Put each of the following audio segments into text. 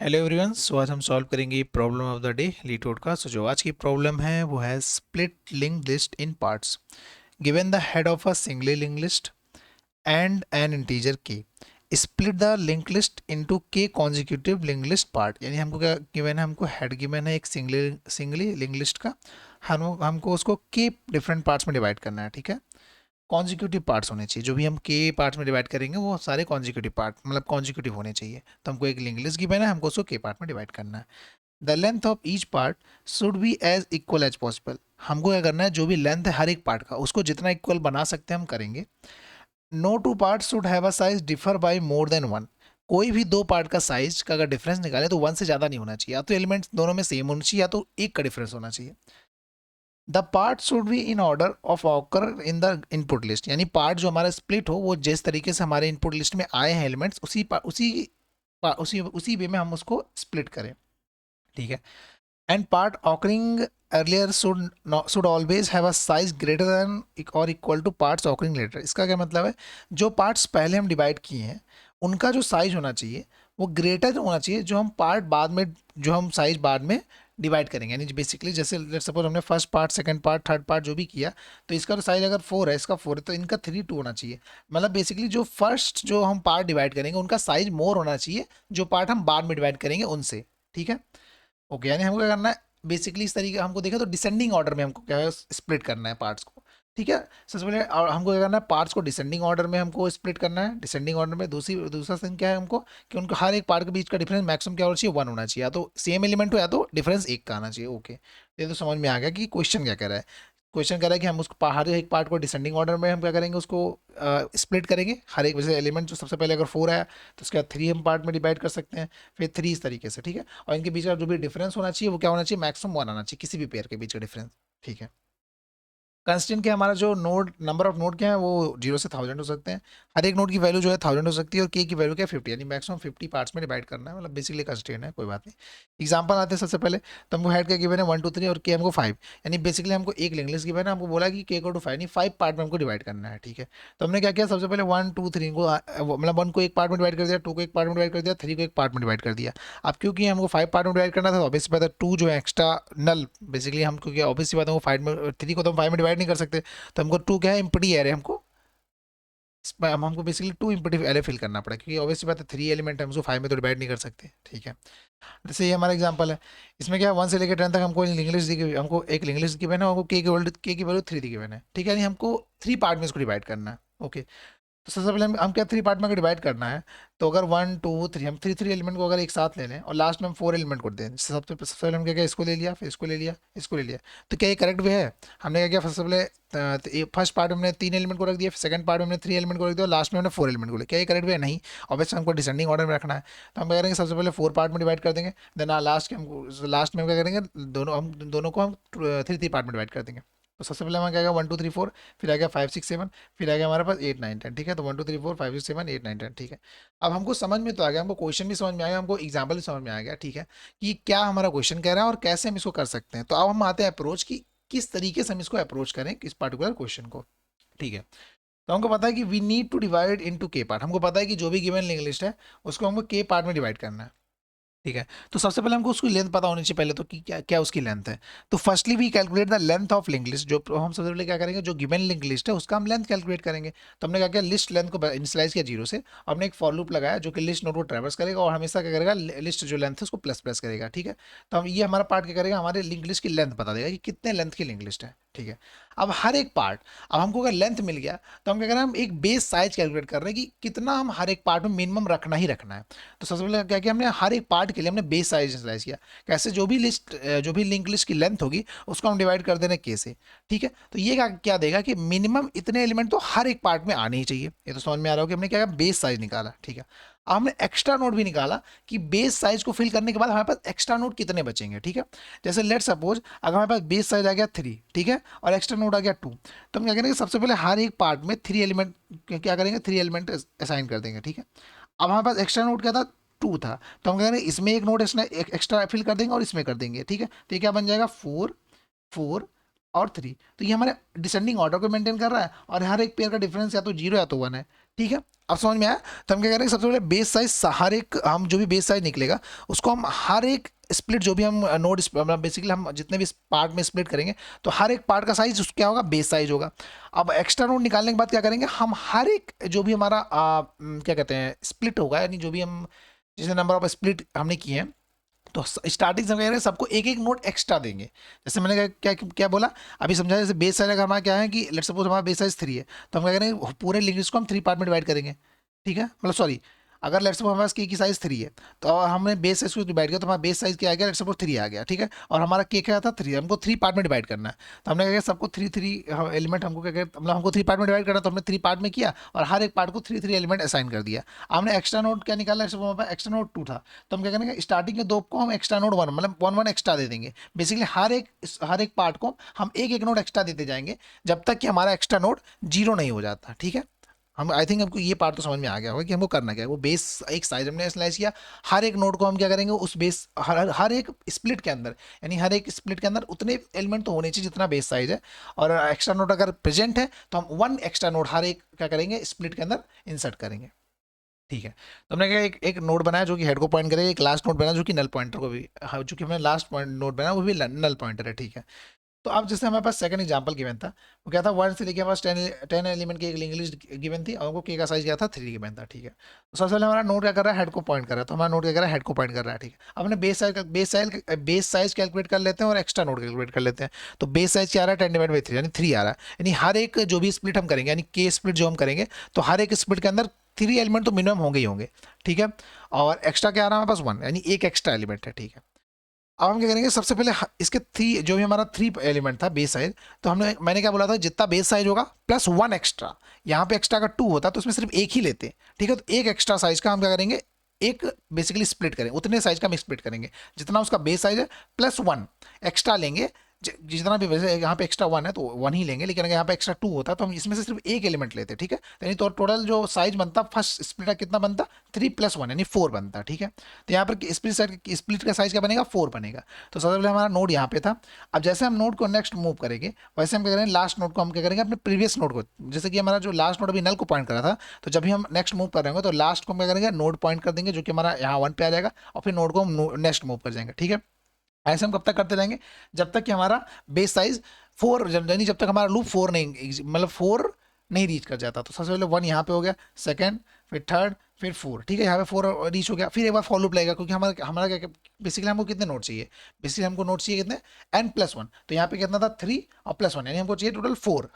Hello everyone. सो आज हम solve करेंगे problem of the day LeetCode का। सो जो आज की प्रॉब्लम है वो है split linked list in parts. Given the head of a single link list and an integer k, split the link list into k consecutive link list part. यानी हमको क्या गिवन है, हमको हेड गिवन है एक सिंगली लिंक लिस्ट का। हमको उसको के डिफरेंट पार्ट्स में डिवाइड करना है। ठीक है, कॉन्जिक्यूटिव पार्ट्स होने चाहिए। जो भी हम के पार्ट्स में डिवाइड करेंगे वो सारे कॉन्जिक्यूटिव पार्ट मतलब कॉन्जिक्यूटिव होने चाहिए। तो हमको एक लिंक लिस्ट गिवन है, हमको उसको के पार्ट में डिवाइड करना है। The length of each part should be as equal as possible. हमको क्या करना है, जो भी लेंथ है हर एक पार्ट का उसको जितना इक्वल बना सकते हैं हम करेंगे। No two part should have a size differ by more than one. कोई भी दो पार्ट का साइज का अगर डिफरेंस निकाले तो वन से ज़्यादा नहीं होना चाहिए। या तो एलिमेंट्स दोनों में सेम होना चाहिए या तो एक का डिफरेंस होना चाहिए। The part should be in order of occur in the input list. यानी पार्ट जो हमारा स्प्लिट हो वो जिस तरीके से हमारे इनपुट लिस्ट में आए हैं एलिमेंट्स उसी वे में हम उसको स्प्लिट करें। ठीक है। And part occurring earlier should always have a size greater than और equal to parts occurring later. इसका क्या मतलब है, जो पार्ट्स पहले हम डिवाइड किए हैं उनका जो साइज होना चाहिए वो ग्रेटर होना चाहिए जो हम पार्ट बाद में जो हम साइज बाद में डिवाइड करेंगे। यानी बेसिकली जैसे लेट्स सपोज हमने first part second part third part जो भी किया, तो इसका तो साइज अगर 4 है, इसका 4 है, तो इनका 3 2 होना चाहिए। मतलब बेसिकली जो फर्स्ट जो हम पार्ट डिवाइड करेंगे उनका साइज मोर होना चाहिए जो पार्ट हम बाद में डिवाइड करेंगे उनसे। ठीक है, ओके। यानी हमको क्या करना है, बेसिकली इस तरीके हमको देखा तो डिसेंडिंग ऑर्डर में हमको क्या है स्प्लिट करना है पार्ट्स को। ठीक है, सबसे पहले और हमको क्या करना है, पार्ट्स को डिसेंडिंग ऑर्डर में हमको स्प्लिट करना है। डिसेंडिंग ऑर्डर में दूसरा थिंग क्या है हमको, कि उनको हर एक पार्ट के बीच का डिफरेंस मैक्सिमम क्या होना चाहिए, वन होना चाहिए। या तो सेम एलिमेंट हो या तो डिफरेंस एक का आना चाहिए। ओके, ये तो समझ में आ गया कि क्वेश्चन क्या कह रहा है। क्वेश्चन कह रहा है कि हम उसको हर एक पार्ट को डिसेंडिंग ऑर्डर में हम क्या करेंगे, उसको स्प्लिट करेंगे। हर एक वैसे एलिमेंट जो सबसे पहले अगर 4 आया तो उसके बाद 3 हम पार्ट में डिवाइड कर सकते हैं, फिर 3 इस तरीके से। ठीक है, और इनके बीच का जो भी डिफरेंस होना चाहिए वो क्या होना चाहिए, मैक्सिमम वन आना चाहिए किसी भी पेयर के बीच का डिफरेंस। ठीक है। कंस्टेंट के हमारा जो नोड नंबर ऑफ नोड क्या है वो 0 से 1000 हो सकते हैं। हर एक नोड की वैल्यू जो है 1000 हो सकती है और के की वैल्यू क्या है 50। यानी मैक्सिमम 50 पार्ट्स में डिवाइड करना है। मतलब बेसिकली कंस्टेंट है, कोई बात नहीं। एग्जांपल आते हैं सबसे पहले। तो हमको हेड का गिवन है 1 2 3 और के हमको 5। यानी बेसिकली हमको एक लिंक लिस्ट गिवन है, हमको बोला कि के को टू 5 यानी 5 पार्ट में हमको डिवाइड करना है। ठीक है, तो हमने क्या किया, सबसे पहले 1 2 3 को मतलब 1 को एक पार्ट में डिवाइड कर दिया, 2 को एक पार्ट में डिवाइड कर दिया, 3 को एक पार्ट में डिवाइड कर दिया। अब क्योंकि हमको 5 पार्ट में डिवाइड करना था तो ऑब्वियसली बात है 2 जो है एक्स्ट्रा नल, बेसिकली हम क्योंकि ऑब्वियसली बात है वो 5 में 3 को तो हम 5 में डिवाइड नहीं कर सकते। तो हमको टू क्या है, इम्पटी एरे हमको हमको basically to empty array fill करना पड़ा, क्योंकि ऑब्वियसली बात है 3 एलिमेंट है, हम उसको 5 में तो डिवाइड नहीं कर सकते। ठीक है, जैसे ये हमारा एग्जांपल है। इसमें क्या 1 से लेकर 10 तक हमको इंग्लिश दी गई, हमको एक इंग्लिश की वैल्यू, हमको के की वैल्यू 3 दी गई है। ठीक है, यानी हमको 3 पार्ट में इसको डिवाइड करना है। ओके, तो सबसे पहले हम क्या 3 पार्ट में अगर डिवाइड करना है, तो अगर 1 2 3 हम 3 एलिमेंट को अगर एक साथ ले लें और लास्ट में हम 4 एलिमेंट को दें, जैसे सबसे पहले हम क्या किया, इसको ले लिया, फिर इसको ले लिया, इसको ले लिया। तो क्या ये करेक्ट वे है? हमने क्या किया, सबसे पहले फर्स्ट पार्ट में हमने 3 एलिमेंट को रख दिया, फिर सेकंड पार्ट में हमने 3 एलिमेंट को रख दिया और लास्ट में हमने 4 एलिमेंट को लिया। क्या ये करेक्ट वे है? नहीं। ऑब्वियसली हमको डिसेंडिंग ऑर्डर में रखना है। तो हम क्या करेंगे, सबसे पहले 4 पार्ट में डिवाइड कर देंगे, देन लास्ट में हम क्या करेंगे, दोनों को हम 3 पार्ट में डिवाइड कर देंगे। तो सबसे पहले हमारा क्या आएगा 1 2 3 4, फिर आ गया 5 6 7, फिर आ गया हमारे पास 8 9 10। ठीक है, तो 1 2 3 4 5 6 7 8 9 10। ठीक है, अब हमको समझ में तो आ गया, हमको क्वेश्चन भी समझ में आ गया, हमको एग्जाम्पल भी समझ में आ गया। ठीक है, कि क्या हमारा क्वेश्चन कह रहा है और कैसे हम इसको कर सकते हैं। तो अब हम आते हैं अप्रोच की, किस तरीके से हम इसको अप्रोच करें किस पर्टिकुलर क्वेश्चन को। ठीक है, तो हमको पता है कि we need to divide into k part. हमको पता है कि जो भी गिवन लिंक लिस्ट है उसको हमको के पार्ट में डिवाइड करना है। ठीक है, तो सबसे पहले हमको उसकी लेंथ पता होनी चाहिए पहले तो, कि क्या क्या उसकी लेंथ है। तो firstly we calculate the length of link list. जो हम सबसे पहले क्या करेंगे, जो गिवन लिंक लिस्ट है उसका हम लेंथ कैलकुलेट करेंगे। तो हमने क्या किया, लिस्ट लेंथ को इनिशियलाइज किया 0 से। हमने एक फॉर लूप लगाया जो कि लिस्ट नोड को ट्रैवर्स करेगा और हमेशा क्या करेगा, लिस्ट जो लेंथ है उसको प्लस प्लस करेगा। ठीक है, तो हम ये हमारा पार्ट क्या करेगा, हमारे लिंक लिस्ट की लेंथ बता देगा कि कितने लेंथ की लिंक लिस्ट है। ठीक है, अब हर एक पार्ट, अब हमको अगर लेंथ मिल गया तो हम क्या करें, हम एक बेस साइज कैलकुलेट कर रहे हैं कि कितना हम हर एक पार्ट में मिनिमम रखना ही रखना है। तो सबसे पहले क्या किया, हमने हर एक पार्ट के लिए हमने बेस साइज इनिशियलाइज किया। कैसे, जो भी लिंक लिस्ट की लेंथ होगी उसको हम डिवाइड कर देना के से। ठीक है, तो ये क्या क्या देगा कि मिनिमम इतने एलिमेंट तो हर एक पार्ट में आने ही चाहिए। ये तो समझ में आ रहा हो कि हमने क्या बेस साइज निकाला। ठीक है, अब हमने एक्स्ट्रा नोड भी निकाला कि बेस साइज को फिल करने के बाद हमारे पास एक्स्ट्रा नोड कितने बचेंगे। ठीक है, जैसे लेट सपोज अगर हमारे पास बेस साइज आ गया 3, ठीक है, और एक्स्ट्रा नोड आ गया 2, तो हम क्या करेंगे, सबसे पहले हर एक पार्ट में 3 एलिमेंट क्या करेंगे, 3 एलिमेंट असाइन कर देंगे। ठीक है, अब हमारे पास एक्स्ट्रा नोड क्या था, 2 था, तो हम कह रहे हैं इसमें एक नोड एक्स्ट्रा फिल कर देंगे और इसमें कर देंगे। ठीक है, तो ये क्या बन जाएगा 4 4 और 3। तो ये हमारे डिसेंडिंग ऑर्डर को मेंटेन कर रहा है और हर एक पेयर का डिफरेंस या तो 0 या तो 1 है। ठीक है, अब समझ में आया। तो हम क्या करेंगे, सबसे पहले बेस साइज, हर एक हम जो भी बेस साइज निकलेगा उसको हम हर एक स्प्लिट, जो भी हम नोड बेसिकली हम जितने भी पार्ट में स्प्लिट करेंगे तो हर एक पार्ट का साइज क्या होगा, बेस साइज होगा। अब एक्स्ट्रा नोड निकालने के बाद क्या करेंगे, हम हर एक जो भी हमारा क्या कहते हैं स्प्लिट होगा, यानी जो भी हम जितने नंबर ऑफ स्प्लिट हमने किए हैं, तो स्टार्टिंग से हम कह रहे हैं सबको एक एक नोट एक्स्ट्रा देंगे। जैसे मैंने क्या क्या क्या बोला अभी समझा, जैसे बेस साइज अगर हमारा क्या है कि लेट्स सपोज हमारा बेस साइज 3 है, तो हम क्या करेंगे पूरे लिंक को हम 3 पार्ट में डिवाइड करेंगे। ठीक है, मतलब सॉरी, अगर लेट्स सपोज हमारे पास के की साइज 3 है, तो हमने बेस साइज को डिवाइड किया तो हमारा बेस साइज क्या आ गया, लेट्स सपोज 3 आ गया। ठीक है, और हमारा के क्या था 3, हमको 3 पार्ट में डिवाइड करना है। तो हमने क्या किया, सबको 3 3 एलिमेंट हमको क्या किया, मतलब हमको 3 पार्ट में डिवाइड करना, तो हमने 3 पार्ट में किया और हर एक पार्ट को 3 3 एलिमेंट असाइन कर दिया। हमने एक्स्ट्रा नोट क्या निकाला, एक्स्ट्रा नोट 2 था, तो हम क्या करेंगे स्टार्टिंग के दो को हम एक्स्ट्रा नोट 1, मतलब 1 1 एक्स्ट्रा दे देंगे। बेसिकली हर एक पार्ट को हम एक एक नोट एक्स्ट्रा देते जाएंगे जब तक कि हमारा एक्स्ट्रा नोट 0 नहीं हो जाता। ठीक है, हम आई थिंक हमको ये पार्ट तो समझ में आ गया होगा कि हमको करना क्या है। वो बेस एक साइज हमने स्लाइस किया, हर एक नोड को हम क्या करेंगे उस बेस हर एक स्प्लिट के अंदर, यानी हर एक स्प्लिट के अंदर उतने एलिमेंट तो होने चाहिए जितना बेस साइज है। और एक्स्ट्रा नोड अगर प्रेजेंट है तो हम 1 एक्स्ट्रा नोड हर एक क्या करेंगे स्प्लिट के अंदर इंसर्ट करेंगे। ठीक है, तो हमने क्या एक एक नोड बनाया जो कि हेड को पॉइंट करेगा, एक लास्ट नोड बनाया जो कि नल पॉइंटर को भी, हाँ, जो कि हमने लास्ट पॉइंट नोड बनाया वो भी नल पॉइंटर है। ठीक है, तो अब जैसे हमारे पास सेकंड एग्जांपल गिवन था, वो क्या था 1 से लेके हमारे पास 10 एलिमेंट की एक लिंक लिस्ट गिवन थी और हमको के का साइज क्या था 3 गिवन था। ठीक है, तो सबसे पहले हमारा नोड क्या कर रहा है, हेड को पॉइंट कर रहा है, तो हमारा नोड क्या कर रहा है, हेड को पॉइंट कर रहा है। ठीक है, अब हमने बेस साइज कैलकुलेट कर लेते हैं और एक्स्ट्रा नोड कैलकुलेट कर लेते हैं। तो बेस साइज क्या आ रहा है 10/3 यानी 3 आ रहा है, यानी हर एक जो भी स्प्लिट हम करेंगे, यानी के स्प्लिट जो हम करेंगे, तो हर एक स्प्लिट के अंदर 3 एलिमेंट तो मिनिमम होंगे ही होंगे। ठीक है, और एक्स्ट्रा क्या आ रहा है हमारे पास 1, यानी एक एक्स्ट्रा एलिमेंट है। ठीक है, अब हम क्या करेंगे, सबसे पहले इसके 3 जो भी हमारा 3 एलिमेंट था बेस साइज, तो मैंने क्या बोला था, जितना बेस साइज होगा प्लस 1 एक्स्ट्रा, यहाँ पे एक्स्ट्रा का 2 होता तो उसमें सिर्फ एक ही लेते। ठीक है, तो एक एक्स्ट्रा साइज का हम क्या करेंगे, एक बेसिकली स्प्लिट करेंगे, उतने साइज का हम स्प्लिट करेंगे जितना उसका बेस साइज है, प्लस 1 एक्स्ट्रा लेंगे। जितना भी, वैसे यहाँ पे एक्स्ट्रा 1 है तो 1 ही लेंगे, लेकिन अगर यहाँ पे एक्स्ट्रा 2 होता तो हम इसमें से सिर्फ एक एलिमेंट लेते। ठीक है, यानी तो टोटल जो साइज बनता फर्स्ट स्प्लिट का कितना बनता, 3 + 1 यानी 4 बनता। ठीक है, तो यहाँ पर स्प्लिट का साइज क्या बनेगा, 4 बनेगा। तो सबसे पहले हमारा नोड यहाँ पे था। अब जैसे हम नोड को नेक्स्ट मूव करेंगे, वैसे हम क्या करेंगे, लास्ट नोड को हम क्या करेंगे अपने प्रीवियस नोड को, जैसे कि हमारा जो लास्ट नोड अभी नल को पॉइंट कर रहा था, तो जब भी हम नेक्स्ट मूव कर रहे होंगे तो लास्ट को हम क्या करेंगे, नोड पॉइंट कर देंगे जो कि हमारा यहाँ 1 पे आ जाएगा, और फिर नोड को हम नेक्स्ट मूव कर जाएंगे। ठीक है, ऐसे हम कब तक करते रहेंगे, जब तक कि हमारा बेस साइज 4, यानी जब तक हमारा लूप 4 नहीं, मतलब 4 नहीं रीच कर जाता। तो सबसे पहले 1 यहाँ पे हो गया, सेकंड, फिर थर्ड, फिर 4। ठीक है, यहाँ पे 4 रीच हो गया, फिर एक बार फॉर लूप लगेगा, क्योंकि हमारा हमारा क्या, बेसिकली हमको कितने नोट चाहिए, बेसिकली हमको नोट चाहिए कितने, n+1। तो यहाँ पे कितना था 3 और +1, यानी हमको चाहिए टोटल 4।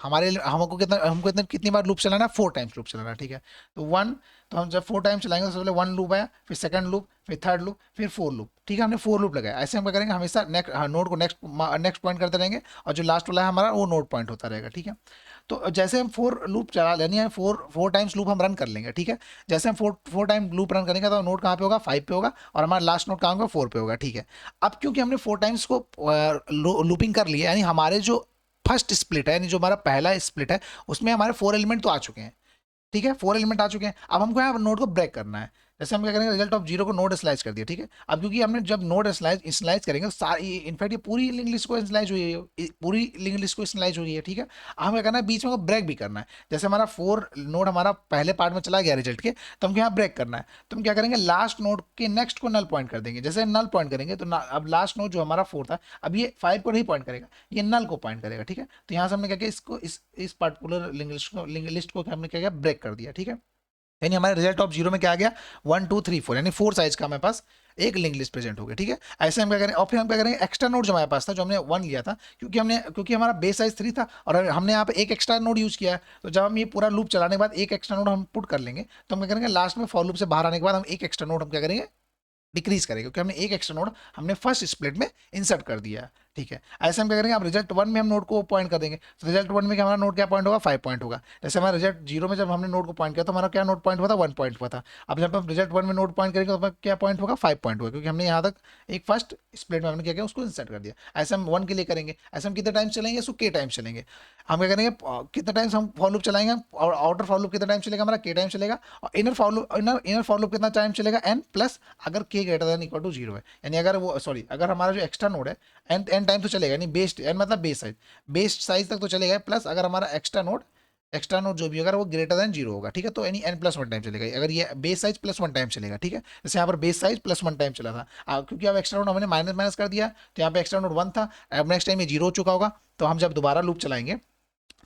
हमको कितनी बार लूप चलाना है, 4 टाइम्स लूप चलाना है। ठीक है, तो 1, तो हम जब 4 टाइम चलाएंगे तो सबसे पहले 1 लूप आया, फिर सेकंड लूप, फिर थर्ड लूप, फिर 4 लूप। ठीक है, हमने 4 लूप लगाया। ऐसे हम क्या करेंगे, हमेशा नोड को नेक्स्ट पॉइंट करते रहेंगे, और जो लास्ट वाला है हमारा वो नोड पॉइंट होता रहेगा। ठीक है, तो जैसे हम 4 लूप चला लेनी है, 4 टाइम्स लूप हम रन कर लेंगे। ठीक है, जैसे हम 4 टाइम लूप रन करेंगे तो नोड कहाँ पे होगा, 5 पे होगा, और हमारा लास्ट नोड कहाँ होगा, 4 पे होगा। ठीक है, अब क्योंकि हमने 4 टाइम्स को लूपिंग कर लिया, यानी हमारे जो फर्स्ट स्प्लिट है, यानी जो हमारा पहला स्प्लिट है, उसमें हमारे 4 एलिमेंट तो आ चुके हैं। ठीक है, 4 एलिमेंट आ चुके हैं। अब हमको यहाँ नोड को ब्रेक करना है। जैसे हम क्या करेंगे, रिजल्ट ऑफ 0 को नोड स्लाइस कर दिया। ठीक है, अब क्योंकि हमने जब नोड स्लाइस करेंगे तो सारी, इनफैक्ट ये पूरी लिंक लिस्ट को स्लाइस हुई है, पूरी लिंक लिस्ट को स्लाइस हुई है। ठीक है, अब हमें क्या करना है, बीच में को ब्रेक भी करना है। जैसे हमारा 4 नोड हमारा पहले पार्ट में चला गया रिजल्ट के, तो हमको यहाँ ब्रेक करना है। तो हम क्या करेंगे, लास्ट नोड के नेक्स्ट को नल पॉइंट कर देंगे। जैसे नल पॉइंट करेंगे तो अब लास्ट नोड जो हमारा 4 था, अब ये 5 को नहीं पॉइंट करेगा, ये नल को पॉइंट करेगा। ठीक है, तो यहाँ से हमने क्या किया, इसको इस पर्टिकुलर लिंक लिस्ट को हमने क्या किया, ब्रेक कर दिया। ठीक है, यानी हमारे रिजल्ट ऑफ 0 में क्या आ गया, 1 2 3 4, यानी 4 साइज का हमारे पास एक लिंक लिस्ट प्रेजेंट हो गया। ठीक है, ऐसे हम क्या करें, और फिर हम क्या करेंगे, एक्स्ट्रा नोड जो हमारे पास था, जो हमने 1 लिया था, क्योंकि हमारा बेस साइज 3 था और हमने यहाँ पे एक एक्स्ट्रा नोड यूज किया है, तो जब हम ये पूरा लूप चलाने के बाद एक एक्स्ट्रा नोड हम पुट कर लेंगे, तो हम क्या करेंगे, लास्ट में फॉर लूप से बाहर आने के बाद हम एक एक्स्ट्रा नोड हम क्या करेंगे, डिक्रीज करेगा, क्योंकि हमने एक एक्स्ट्रा नोड हमने फर्स्ट स्प्लिट में इंसर्ट कर दिया है। ठीक है, ऐसे हम क्या करेंगे, अब रिजल्ट 1 में हम नोड को पॉइंट कर देंगे, तो रिजल्ट 1 में क्या हमारा नोड क्या पॉइंट होगा, 5 पॉइंट होगा। जैसे हमारा रिजल्ट 0 में जब हमने नोड को पॉइंट किया तो हमारा क्या नोड पॉइंट हुआ था, 1 पॉइंट हुआ था। अब जब हम रिजल्ट 1 में नोड पॉइंट करेंगे तो हमारा क्या पॉइंट होगा, 5 पॉइंट होगा, क्योंकि हमने यहाँ तक एक फर्स्ट स्प्लिट में हमने क्या किया, उसको इंसर्ट कर दिया। ऐसे हम 1 के लिए करेंगे, ऐसे हम कितने टाइम चलेंगे, इसको के टाइम चलेंगे। हम क्या करेंगे, कितने टाइम्स हम फॉर लूप चलाएंगे, और आउटर फॉर लूप कितना टाइम चलेगा, हमारा के टाइम चलेगा, और इनर फॉर लूप कितना टाइम चलेगा, एन प्लस, अगर के ग्रेटर देन इक्वल टू 0 है, यानी अगर वो सॉरी, अगर हमारा जो एक्स्ट्रा नोड है एन टाइम तो चलेगा, यानी बेस्ड एन मतलब बेस साइज तक तो चलेगा, प्लस अगर हमारा एक्स्ट्रा नोड एक्स्ट्रा नोड जो भी होगा वो ग्रेटर देन 0 होगा, ठीक है। तो यानी n प्लस वन टाइम चलेगा, अगर ये base size plus one time चलेगा, ठीक है। जैसे यहाँ पर base size plus one time चला था, क्योंकि अब एक्स्ट्रा नोड हमने माइनस माइनस कर दिया, तो यहाँ पे एक्स्ट्रा नोड वन था, अब नेक्स्ट टाइम ये 0 हो चुका होगा, तो हम जब दोबारा लूप चलाएंगे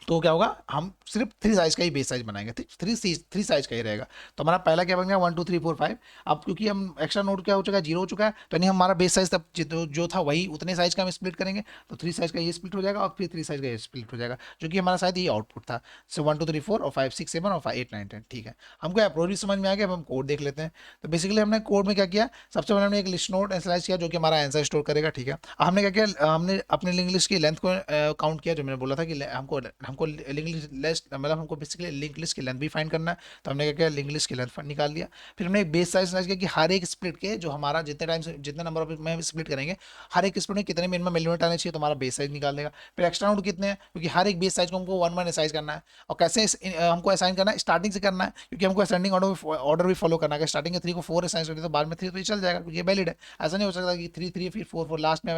तो क्या होगा, हम सिर्फ थ्री साइज का ही बेस साइज बनाएंगे, थ्री साइज का ही रहेगा। तो हमारा पहला क्या बन गया, 1 2 3 4 5। अब क्योंकि हम एक्स्ट्रा नोड क्या हो चुका है, 0 हो चुका है, तो यानी हमारा बेस साइज तब जो था वही उतने साइज का हम स्प्लिट करेंगे, तो थ्री साइज का ये स्प्लिट हो जाएगा और फिर थ्री साइज का ये स्प्लिट हो जाएगा, जो कि हमारा शायद ये आउटपुट था। सो 1 2 3 4 और 5 6 7 और 5 8 9 10, ठीक है। हमको अप्रोच भी समझ में आ गया, अब हम कोड देख लेते हैं। तो बेसिकली हमने कोड में क्या किया, सबसे पहले हमने एक लिस्ट नोड इनिशियलाइज किया जो कि हमारा आंसर स्टोर करेगा, ठीक है। हमने क्या किया, हमने अपने लिंक लिस्ट की लेंथ को काउंट किया, जो मैंने बोला था कि हमको हमको लिंक लिस्ट मतलब हमको बेसिकली लिंक लिस्ट की लेंथ भी फाइंड करना है, तो हमने क्या किया, लिंक लिस्ट की लेंथ निकाल लिया। फिर हमने एक बेस साइज किया कि हर एक स्प्लिट के जो हमारा जितने टाइम जितने नंबर ऑफ में स्प्लिट करेंगे, हर एक स्प्लिट में कितने मिनिमम एलिमेंट आने चाहिए, तो हमारा बेस साइज निकाल देगा। फिर एक्स्ट्रा नोड कितने हैं, क्योंकि हर एक बेस साइज को हमको वन वन असाइज करना है, और कैसे हमको असाइन करना है, स्टार्टिंग से करना है, क्योंकि हमको असेंडिंग ऑर्डर भी फॉलो करना है। स्टार्टिंग में 3 को 4 असाइन करते तो बाद में 3 तो ये चल जाएगा, क्योंकि ये वैलिड है। ऐसा नहीं हो सकता कि 3 3 फिर 4 4 लास्ट में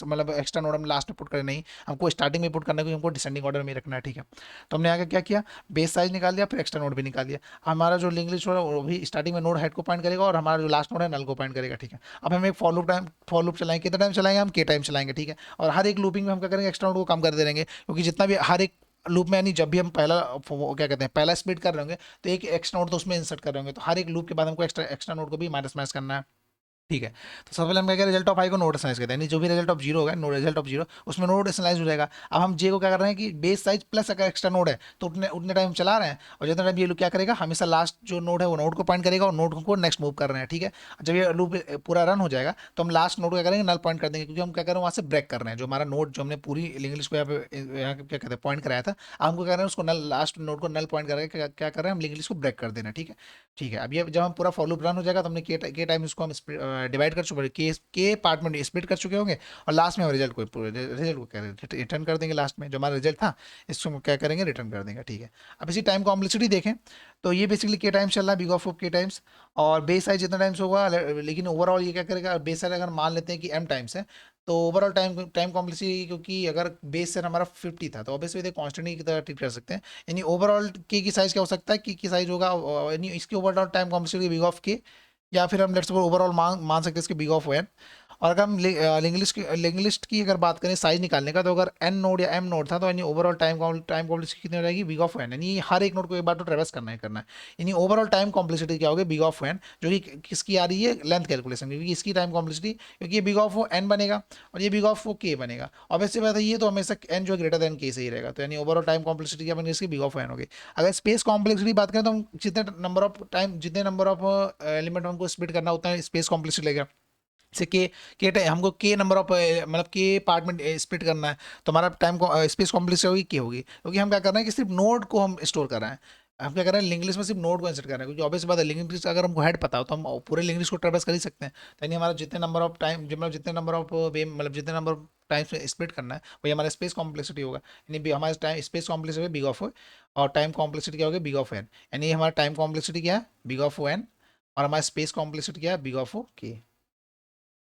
मतलब एक्स्ट्रा नोड हम लास्ट में पुट करें, नहीं, हमको स्टार्टिंग में पुट करना है, क्योंकि हमको डिसेंडिंग ऑर्डर में रखना है, ठीक है। तो हमने आगे क्या किया, बेस साइज निकाल लिया, फिर एक्स्ट्रा नोड भी निकाल लिया। हमारा जो लिंक लिस्ट हो रहा है वो भी स्टार्टिंग में नोड हेड को पॉइंट करेगा, और हमारा जो लास्ट नोड है नल को पॉइंट करेगा, ठीक है। अब हम एक फॉर लूप चलाएंगे, कितना टाइम चलाएंगे, हम के टाइम चलाएंगे, ठीक है। और हर एक लूपिंग में हम क्या करेंगे, एक्स्ट्रा नोड को कम कर दे रहेंगे, क्योंकि जितना भी हर एक लूप में, यानी जब भी हम पहला क्या कहते हैं पहला स्प्लिट कर रहे होंगे, तो एक एक्स्ट्रा नोड तो उसमें इंसर्ट कर रहे होंगे, तो हर एक लूप के बाद हमको एक्स्ट्रा नोड को भी माइनस माइनस करना है, ठीक है। तो सबसे पहले हम क्या करें, रिजल्ट ऑफ आई को नोड एनालाइज करते हैं, यानी जो भी रिजल्ट ऑफ जीरो होगा, नो रिजल्ट ऑफ जीरो, उसमें नोड एनालाइज हो जाएगा। अब हम जे को क्या कर रहे हैं कि बेस साइज प्लस अगर एक्स्ट्रा नोड है तो उतने उतने टाइम चला रहे हैं, और जितना टाइम ये लूप क्या करेगा, हमेशा लास्ट जो नोड है वो नोड को पॉइंट करेगा, और नोड को नेक्स्ट मूव कर रहे हैं, ठीक है। जब ये लूप पूरा रन हो जाएगा तो हम लास्ट नोड क्या करेंगे, नल पॉइंट कर देंगे, क्योंकि हम क्या कर रहे हैं वहाँ से ब्रेक कर रहे हैं, जो हमारा नोड जो हमने पूरी इंग्लिश को यहाँ पे क्या कहते हैं पॉइंट कराया था, अब हमको कह रहे हैं उसको नल लास्ट नोड को नल पॉइंट करके क्या कर रहे हैं, हम इंग्लिश को ब्रेक कर देना, ठीक है। ठीक है, अब ये जब हम पूरा फॉलो रन हो जाएगा तो हमने के टाइम इसको हम डिवाइड कर चुके, के पार्ट में स्प्लिट कर चुके होंगे, और लास्ट में हम रिजल्ट को रिटर्न कर देंगे, लास्ट में जो हमारा रिजल्ट था इसको हम क्या करेंगे, रिटर्न कर देंगे, ठीक है। अब इसी टाइम कॉम्प्लेक्सिटी देखें, तो ये बेसिकली के टाइम्स चल रहा है, बिग ऑफ के टाइम्स, और बेस साइज जितना टाइम्स होगा, लेकिन ओवरऑल ये क्या करेगा, बेस साइज अगर मान लेते हैं कि एम टाइम्स है, तो ओवरऑल टाइम कॉम्प्लेक्सिटी, क्योंकि अगर बेस सेट हमारा 50 था, तो ऑब्वियसली कांस्टेंट की तरह ट्रीट कर सकते हैं, यानी ओवरऑल के की साइज क्या हो सकता है, की साइज होगा, यानी इसकी overall time complexity big of के, या फिर हम लेट्स सपोज ओवरऑल मान सकते हैं इसके बिग ऑफ एन। और अगर हम लिंक लिस्ट की अगर बात करें साइज निकालने का, तो अगर एन नोड या एम नोड था, तो यानी ओवरऑल टाइम कॉम्प्लेक्सिटी कितनी हो जाएगी, बिग ऑफ एन, यानी हर एक नोड को एक बार तो ट्रेवर्स करना है, यानी ओवरऑल टाइम कॉम्प्लेक्सिटी क्या होगी, बिग ऑफ एन, जो कि किसकी आ रही है, लेंथ कैलकुलेशन, क्योंकि इसकी टाइम कॉम्प्लेक्सिटी, क्योंकि ये बिग ऑफ वो एन बनेगा और ये बिग ऑफ वो के बनेगा, और वैसे बात है ये तो हमेशा एन जो ग्रेटर देन के से ही रहेगा, तो यानी ओवरऑल टाइम कॉम्प्लेक्सिटी क्या बनेगी, इसकी बिग ऑफ एन होगी। अगर स्पेस कॉम्प्लेक्सिटी बात करें, तो हम जितने नंबर ऑफ एलिमेंट हमको स्प्लिट करना उतना स्पेस कॉम्प्लेक्सिटी लगेगा। जैसे के टाइम हमको के नंबर ऑफ मतलब के पार्ट में स्प्लिट करना है, तो हमारा टाइम स्पेस कॉम्प्लेक्सिटी होगी के होगी, क्योंकि हम क्या कर रहे हैं कि सिर्फ नोड को हम स्टोर कर रहे हैं, हम क्या कर रहे हैं लिंक लिस्ट में सिर्फ नोड को इंसर्ट कर रहे हैं, क्योंकि ऑब्वियस बात है लिंक लिस्ट अगर हमको हेड पता हो तो हम पूरे लिंक लिस्ट को ट्रेवर्स कर ही सकते हैं, तो यानी हमारा जितने नंबर ऑफ टाइम मतलब जितने नंबर ऑफ वे मतलब जितने नंबर ऑफ टाइम्स में स्प्लिट करना है वही हमारा स्पेस कॉम्प्लेक्सिटी होगा, यानी हमारा time space complexity big of और टाइम कॉम्प्लेक्सिटी क्या होगी, बिग ऑफ एन, यानी हमारा टाइम कॉम्प्लेक्सिटी क्या है, बिग ऑफ एन, और हमारा स्पेस कॉम्प्लेक्सिटी क्या है, बिग ऑफ के।